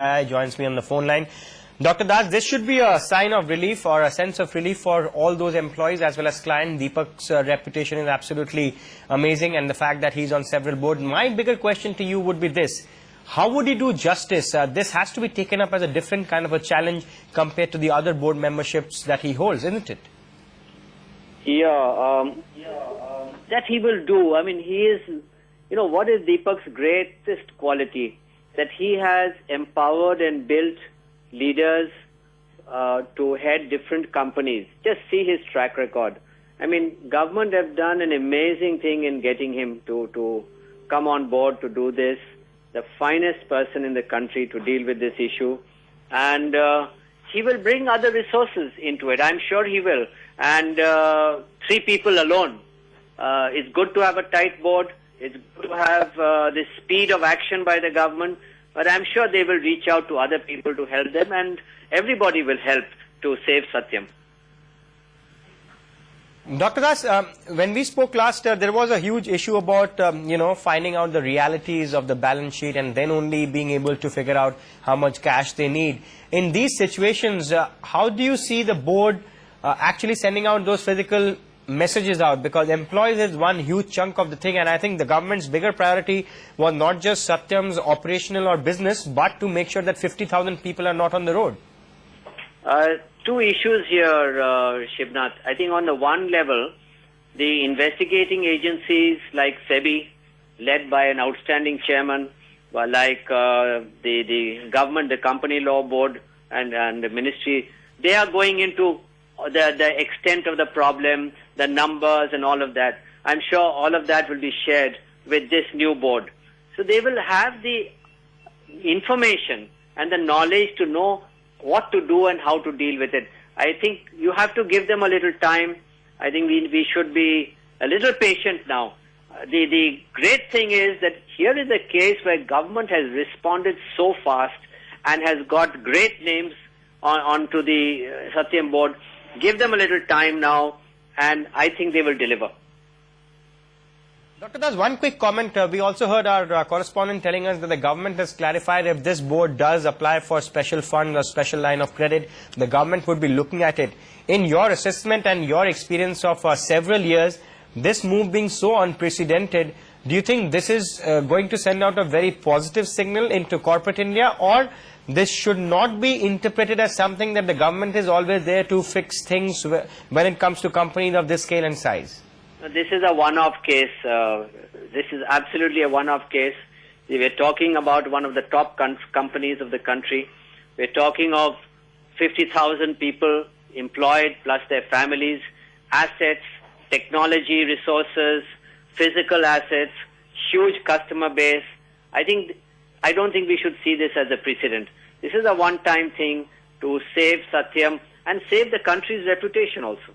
CII joins me on the phone line. Dr. Das, this should be a sign of relief or a sense of relief for all those employees as well as client. Deepak's reputation is absolutely amazing, and the fact that he's on several boards. My bigger question to you would be this. How would he do justice? This has to be taken up as a different kind of a challenge compared to the other board memberships that he holds, isn't it? Yeah, that he will do. I mean, he is, what is Deepak's greatest quality? That he has empowered and built leaders to head different companies. Just see his track record. I mean, government have done an amazing thing in getting him to come on board to do this. The finest person in the country to deal with this issue. And he will bring other resources into it. I'm sure he will. And 3 people alone. It's good to have a tight board. It's good to have the speed of action by the government. But I'm sure they will reach out to other people to help them, and everybody will help to save Satyam. Dr. Das, when we spoke last, there was a huge issue about, finding out the realities of the balance sheet and then only being able to figure out how much cash they need. In these situations, how do you see the board actually sending out those physical messages out? Because employees is one huge chunk of the thing, and I think the government's bigger priority was not just Satyam's operational or business, but to make sure that 50,000 people are not on the road. 2 issues here, Shivnath. I think on the one level, the investigating agencies like SEBI, led by an outstanding chairman, like the government, the company law board and the ministry, they are going into the extent of the problem, the numbers and all of that. I'm sure all of that will be shared with this new board. So they will have the information and the knowledge to know what to do and how to deal with it. I think you have to give them a little time. I think we should be a little patient now. The great thing is that here is a case where government has responded so fast and has got great names onto the Satyam board. Give them a little time now, and I think they will deliver. Dr. Das, one quick comment. We also heard our correspondent telling us that the government has clarified if this board does apply for special fund or special line of credit, the government would be looking at it. In your assessment and your experience of several years, this move being so unprecedented, do you think this is going to send out a very positive signal into corporate India, or this should not be interpreted as something that the government is always there to fix things when it comes to companies of this scale and size? This is a one-off case. This is absolutely a one-off case. We were talking about one of the top companies of the country. We're talking of 50,000 people employed plus their families, assets, technology resources, physical assets, huge customer base. I don't think we should see this as a precedent. This is a one-time thing to save Satyam and save the country's reputation also.